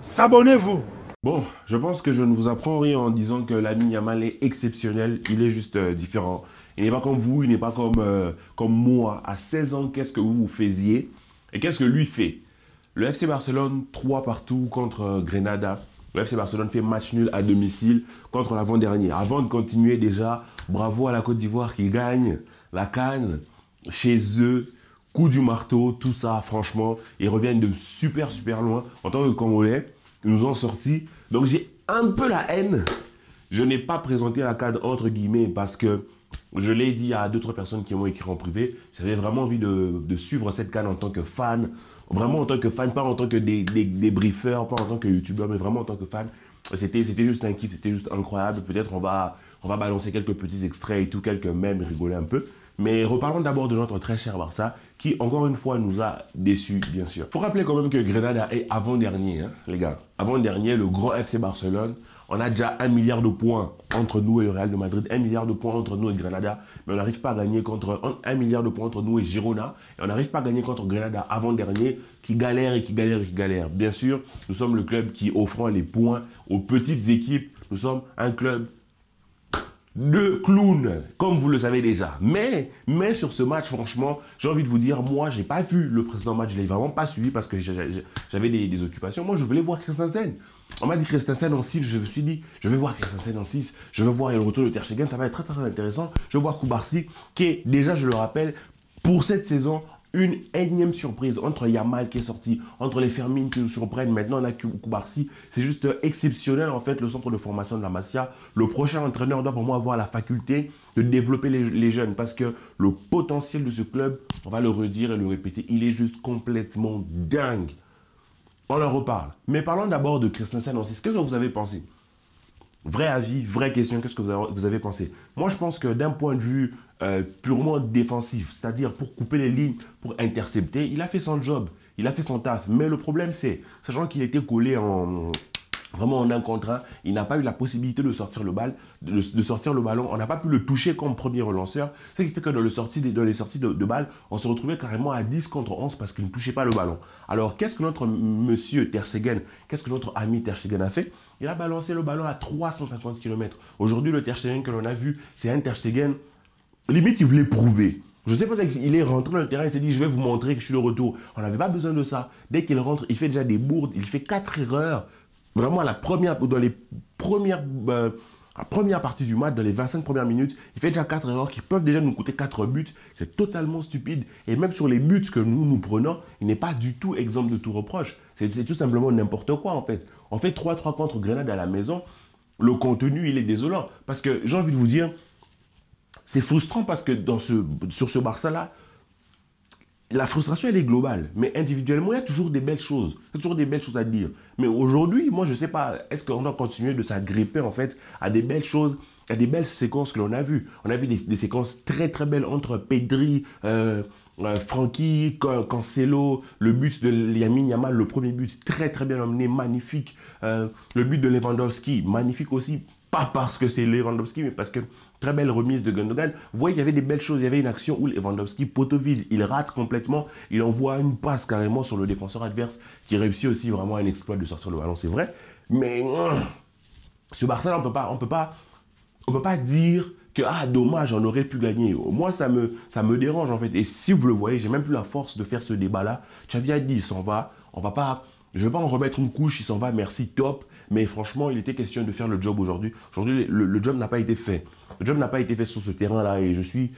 S'abonnez-vous. Bon, je pense que je ne vous apprends rien en disant que Lamine Yamal est exceptionnel. Il est juste différent. Il n'est pas comme vous, il n'est pas comme moi. À 16 ans, qu'est-ce que vous faisiez et qu'est-ce que lui fait? Le FC Barcelone, 3 partout contre Grenada. Le FC Barcelone fait match nul à domicile contre l'avant-dernier. Avant de continuer déjà, bravo à la Côte d'Ivoire qui gagne la CAN chez eux. Coup du marteau, tout ça, franchement, ils reviennent de super loin. En tant que Congolais, ils nous ont sortis. Donc j'ai un peu la haine. Je n'ai pas présenté la CAN entre guillemets parce que je l'ai dit à 2-3 personnes qui m'ont écrit en privé. J'avais vraiment envie de suivre cette CAN en tant que fan. Vraiment en tant que fan, pas en tant que débriefeur, pas en tant que youtubeur, mais vraiment en tant que fan. C'était juste un kiff, c'était juste incroyable. Peut-être on va balancer quelques petits extraits et tout, quelques mèmes, rigoler un peu. Mais reparlons d'abord de notre très cher Barça, qui encore une fois nous a déçus, bien sûr. Faut rappeler quand même que Grenada est avant-dernier, hein, les gars. Avant-dernier, le grand FC Barcelone. On a déjà 1 milliard de points entre nous et le Real de Madrid, 1 milliard de points entre nous et Grenada, mais on n'arrive pas à gagner contre 1 milliard de points entre nous et Girona, et on n'arrive pas à gagner contre Grenada avant-dernier, qui galère et qui galère et qui galère. Bien sûr, nous sommes le club qui offre les points aux petites équipes. Nous sommes un club de clowns, comme vous le savez déjà. Mais sur ce match, franchement, j'ai envie de vous dire, moi, j'ai pas vu le précédent match, je l'ai vraiment pas suivi parce que j'avais des occupations. Moi, je voulais voir Christensen. On m'a dit Christensen en 6, je me suis dit, je vais voir Christensen en 6, je vais voir le retour de Ter Stegen, ça va être très intéressant. Je vais voir Koubarsi, qui est déjà, je le rappelle, pour cette saison, une énième surprise entre Yamal qui est sorti, entre les Fermin qui nous surprennent. Maintenant, on a Koubarsi. C'est juste exceptionnel, en fait, le centre de formation de la Masia. Le prochain entraîneur doit pour moi avoir la faculté de développer les jeunes parce que le potentiel de ce club, on va le redire et le répéter, il est juste complètement dingue. On en reparle. Mais parlons d'abord de Christensen aussi. Qu'est-ce que vous avez pensé? Vrai avis, vraie question, qu'est-ce que vous avez pensé? Moi, je pense que d'un point de vue purement défensif, c'est-à-dire pour couper les lignes, pour intercepter, il a fait son job, il a fait son taf. Mais le problème, c'est, sachant qu'il était collé vraiment en un contre un, il n'a pas eu la possibilité de sortir le ballon, on n'a pas pu le toucher comme premier relanceur, ce qui fait que dans les sorties de balles, on se retrouvait carrément à 10 contre 11 parce qu'il ne touchait pas le ballon. Alors qu'est-ce que notre monsieur Ter Stegen, qu'est-ce que notre ami Ter Stegen a fait? Il a balancé le ballon à 350 km. Aujourd'hui, le Ter Stegen que l'on a vu, c'est un Ter Stegen, limite il voulait prouver. Je ne sais pas s'il est rentré dans le terrain, il s'est dit je vais vous montrer que je suis de retour. On n'avait pas besoin de ça. Dès qu'il rentre, il fait déjà des bourdes, il fait 4 erreurs. Vraiment, dans les la première partie du match, dans les 25 premières minutes, il fait déjà 4 erreurs qui peuvent déjà nous coûter 4 buts. C'est totalement stupide. Et même sur les buts que nous prenons, il n'est pas du tout exemple de tout reproche. C'est tout simplement n'importe quoi en fait. On fait 3-3 contre Grenade à la maison. Le contenu, il est désolant. Parce que j'ai envie de vous dire, c'est frustrant parce que sur ce Barça-là, la frustration, elle est globale. Mais individuellement, il y a toujours des belles choses. Il y a toujours des belles choses à dire. Mais aujourd'hui, moi, je ne sais pas, est-ce qu'on doit continuer de s'agripper, en fait, à des belles choses, à des belles séquences que l'on a vues. On a vu des séquences très belles entre Pedri, Francky, Cancelo, le but de Lamine Yamal, le premier but, très bien emmené, magnifique. Le but de Lewandowski, magnifique aussi. Pas parce que c'est Lewandowski, mais parce que très belle remise de Gundogan. Vous voyez qu'il y avait des belles choses. Il y avait une action où Lewandowski, poteau vide, il rate complètement. Il envoie une passe carrément sur le défenseur adverse qui réussit aussi vraiment un exploit de sortir le ballon, c'est vrai. Mais ce Barça-là, on peut pas dire que ah dommage, on aurait pu gagner. Moi, ça me dérange en fait. Et si vous le voyez, j'ai même plus la force de faire ce débat-là. Xavi a dit, il s'en va. On va pas. Je ne vais pas en remettre une couche, il s'en va, merci, top. Mais franchement, il était question de faire le job aujourd'hui. Aujourd'hui, le job n'a pas été fait. Le job n'a pas été fait sur ce terrain-là et je suis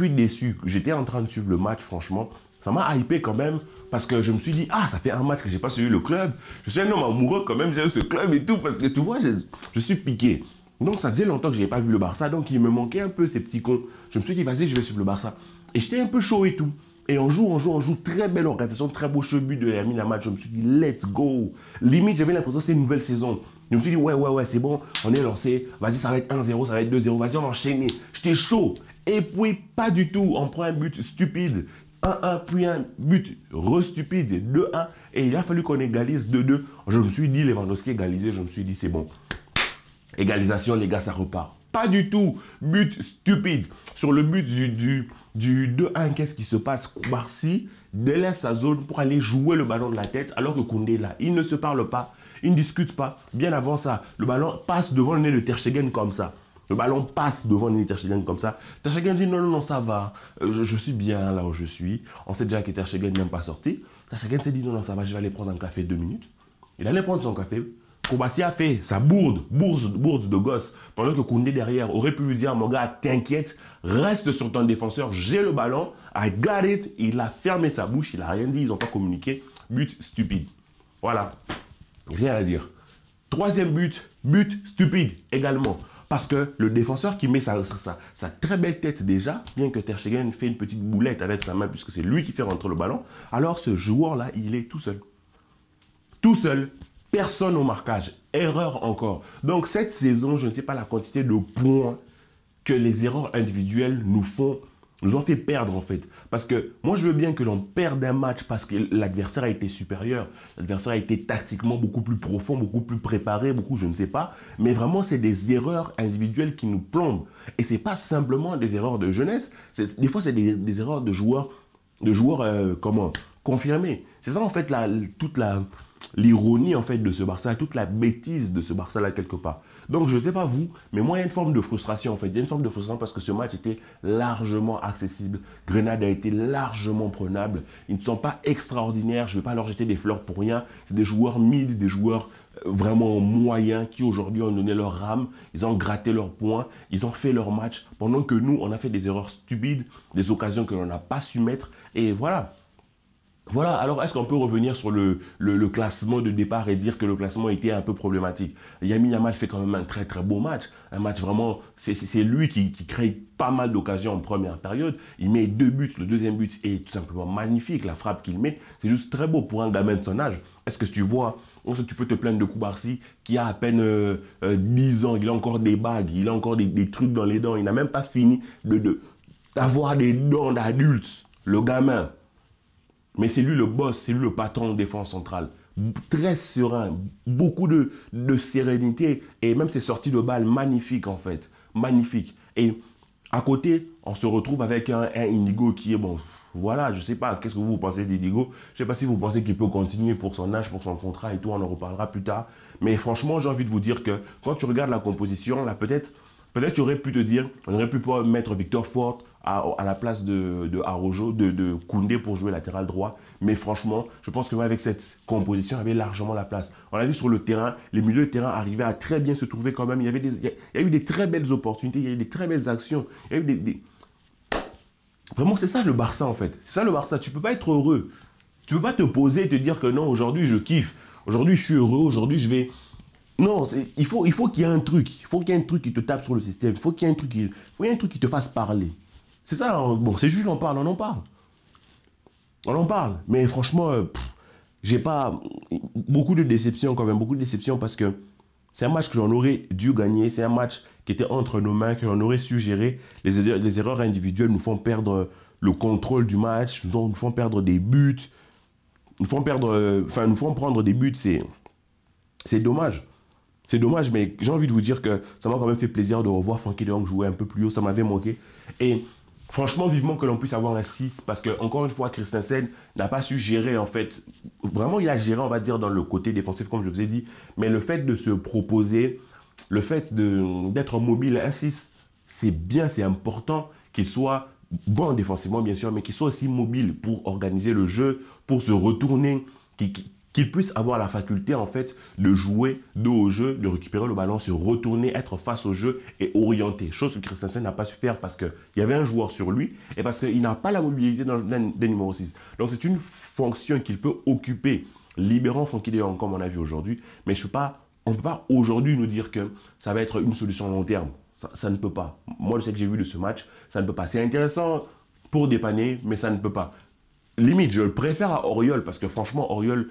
déçu. J'étais en train de suivre le match, franchement. Ça m'a hypé quand même parce que je me suis dit, ah, ça fait un match que je n'ai pas suivi le club. Je suis un homme amoureux quand même, j'aime ce club et tout parce que tu vois, je suis piqué. Donc ça faisait longtemps que je n'avais pas vu le Barça, donc il me manquait un peu ces petits cons. Je me suis dit, vas-y, je vais suivre le Barça. Et j'étais un peu chaud et tout. Et on joue, très belle organisation, très beau but de Lamine Yamal. Je me suis dit, let's go. Limite, j'avais l'impression que c'était une nouvelle saison. Je me suis dit, ouais, c'est bon, on est lancé. Vas-y, ça va être 1-0, ça va être 2-0. Vas-y, on va enchaîner. J'étais chaud. Et puis, pas du tout. On prend un but stupide. 1-1, puis un but re-stupide. 2-1. Et il a fallu qu'on égalise 2-2. Je me suis dit, Lewandowski égalisé. Je me suis dit, c'est bon. Égalisation, les gars, ça repart. pas du tout. But stupide. Sur le but du 2-1, qu'est-ce qui se passe? Koubarsi délaisse sa zone pour aller jouer le ballon de la tête alors que Koundé est là. Ils ne se parlent pas, ils ne discutent pas. Bien avant ça, le ballon passe devant le nez de Ter Stegen comme ça. Le ballon passe devant le nez de Ter Stegen comme ça. Ter Stegen dit non, non, non, ça va. Je suis bien là où je suis. On sait déjà que Ter Stegen n'est même pas sorti. Ter Stegen s'est dit non, non, ça va, je vais aller prendre un café 2 minutes. Il allait prendre son café. Koubarsi a fait sa bourde de gosse, pendant que Koundé derrière aurait pu lui dire, mon gars, t'inquiète, reste sur ton défenseur, j'ai le ballon, I got it. Il a fermé sa bouche, il n'a rien dit, ils n'ont pas communiqué. But stupide. Voilà, rien à dire. Troisième but stupide également. Parce que le défenseur qui met sa très belle tête déjà, bien que Ter Stegen fait une petite boulette avec sa main, puisque c'est lui qui fait rentrer le ballon, alors ce joueur-là, il est tout seul. Tout seul. Personne au marquage. Erreur encore. Donc cette saison, je ne sais pas la quantité de points que les erreurs individuelles nous ont fait perdre en fait. Parce que moi je veux bien que l'on perde un match parce que l'adversaire a été supérieur. L'adversaire a été tactiquement beaucoup plus profond, beaucoup plus préparé, beaucoup je ne sais pas. Mais vraiment c'est des erreurs individuelles qui nous plombent. Et ce n'est pas simplement des erreurs de jeunesse. Des fois c'est des erreurs de joueurs confirmés. C'est ça en fait l'ironie en fait de ce Barça, toute la bêtise de ce Barça là quelque part. Donc je ne sais pas vous, mais moi il y a une forme de frustration en fait. Il y a une forme de frustration parce que ce match était largement accessible. Grenade a été largement prenable. Ils ne sont pas extraordinaires, je ne vais pas leur jeter des fleurs pour rien. C'est des joueurs mid, des joueurs vraiment moyens qui aujourd'hui ont donné leur rame. Ils ont gratté leurs points, ils ont fait leur match. Pendant que nous, on a fait des erreurs stupides, des occasions que l'on n'a pas su mettre. Et voilà. Voilà, alors est-ce qu'on peut revenir sur le classement de départ et dire que le classement était un peu problématique? Lamine Yamal fait quand même un très très beau match. Un match vraiment, c'est lui qui crée pas mal d'occasions en première période. Il met 2 buts, le deuxième but est tout simplement magnifique. La frappe qu'il met, c'est juste très beau pour un gamin de son âge. Est-ce que tu vois, tu peux te plaindre de Koubarsi qui a à peine 10 ans, il a encore des bagues, il a encore des trucs dans les dents. Il n'a même pas fini d'avoir des dents d'adulte, le gamin. Mais c'est lui le boss, c'est lui le patron de défense centrale. Très serein, beaucoup de sérénité et même ses sorties de balles magnifiques en fait. Magnifiques. Et à côté, on se retrouve avec un Indigo qui est bon. Voilà, je ne sais pas, qu'est-ce que vous pensez d'Indigo? Je ne sais pas si vous pensez qu'il peut continuer pour son âge, pour son contrat et tout, on en reparlera plus tard. Mais franchement, j'ai envie de vous dire que quand tu regardes la composition, là peut-être tu aurais pu te dire, on aurait pu pouvoir mettre Victor Fort à la place de Araujo, de Koundé pour jouer latéral droit. Mais franchement, je pense qu'avec cette composition, il y avait largement la place. On a vu sur le terrain, les milieux de terrain arrivaient à très bien se trouver quand même. Il y a eu des très belles opportunités, il y a eu des très belles actions. Il y a eu Vraiment, c'est ça le Barça en fait. C'est ça le Barça. Tu ne peux pas être heureux. Tu ne peux pas te poser et te dire que non, aujourd'hui je kiffe. Aujourd'hui je suis heureux, aujourd'hui je vais... Non, il faut qu'il y ait un truc. Il faut qu'il y ait un truc qui te tape sur le système. Il faut qu'il y ait un truc qui te fasse parler. C'est ça, hein. Bon, c'est juste on en parle. On en parle. Mais franchement, j'ai pas beaucoup de déceptions quand même. Beaucoup de déceptions parce que c'est un match que l'on aurait dû gagner. C'est un match qui était entre nos mains, que l'on aurait su gérer. Les erreurs individuelles nous font perdre le contrôle du match, nous font perdre des buts, nous font prendre des buts. C'est dommage. C'est dommage, mais j'ai envie de vous dire que ça m'a quand même fait plaisir de revoir Frenkie de Jong jouer un peu plus haut. Ça m'avait manqué. Et franchement, vivement que l'on puisse avoir un 6 parce que, encore une fois, Christensen n'a pas su gérer, en fait. Vraiment, il a géré, on va dire, dans le côté défensif, comme je vous ai dit. Mais le fait de se proposer, le fait d'être mobile, un 6, c'est bien, c'est important qu'il soit bon défensivement, bien sûr, mais qu'il soit aussi mobile pour organiser le jeu, pour se retourner, qu'il puisse avoir la faculté en fait de jouer dos au jeu, de récupérer le ballon, se retourner, être face au jeu et orienter. Chose que Christensen n'a pas su faire parce qu'il y avait un joueur sur lui et parce qu'il n'a pas la mobilité des numéro 6. Donc c'est une fonction qu'il peut occuper, libérant Frenkie de Jong comme on a vu aujourd'hui. Mais on ne peut pas aujourd'hui nous dire que ça va être une solution long terme. Ça ne peut pas. Moi, je sais que j'ai vu de ce match, ça ne peut pas. C'est intéressant pour dépanner, mais ça ne peut pas. Limite, je le préfère à Auriol parce que franchement, Auriol...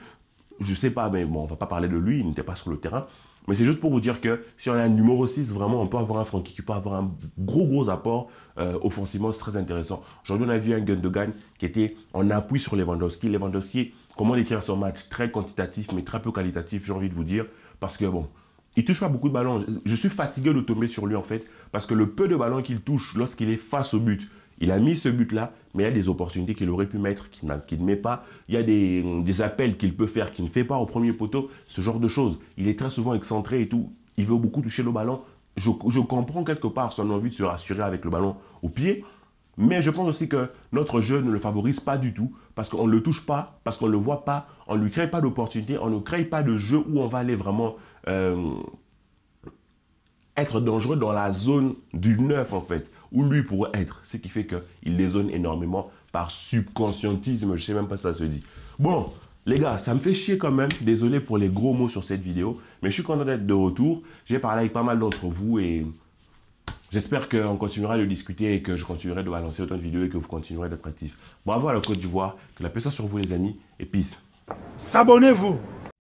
Je sais pas, mais bon, on va pas parler de lui, il n'était pas sur le terrain. Mais c'est juste pour vous dire que si on a un numéro 6, vraiment, on peut avoir un Frenkie qui peut avoir un gros apport offensivement, c'est très intéressant. Aujourd'hui, on a vu un Gundogan qui était en appui sur Lewandowski. Lewandowski, comment décrire son match? Très quantitatif, mais très peu qualitatif, j'ai envie de vous dire. Parce que bon, il touche pas beaucoup de ballons. Je suis fatigué de tomber sur lui en fait, parce que le peu de ballons qu'il touche lorsqu'il est face au but, il a mis ce but-là, mais il y a des opportunités qu'il aurait pu mettre, qu'il ne met pas. Il y a des appels qu'il peut faire, qu'il ne fait pas au premier poteau, ce genre de choses. Il est très souvent excentré et tout. Il veut beaucoup toucher le ballon. Je comprends quelque part son envie de se rassurer avec le ballon au pied, mais je pense aussi que notre jeu ne le favorise pas du tout, parce qu'on ne le touche pas, parce qu'on ne le voit pas, on ne lui crée pas d'opportunité, on ne crée pas de jeu où on va aller vraiment être dangereux dans la zone du 9 en fait, où lui pourrait être, ce qui fait qu'il les zone énormément par subconscientisme, je ne sais même pas si ça se dit. Bon, les gars, ça me fait chier quand même, désolé pour les gros mots sur cette vidéo, mais je suis content d'être de retour, j'ai parlé avec pas mal d'entre vous et j'espère qu'on continuera de discuter et que je continuerai de balancer autant de vidéos et que vous continuerez d'être actifs. Bravo à la Côte d'Ivoire, que la paix soit sur vous les amis, et peace. S'abonnez-vous.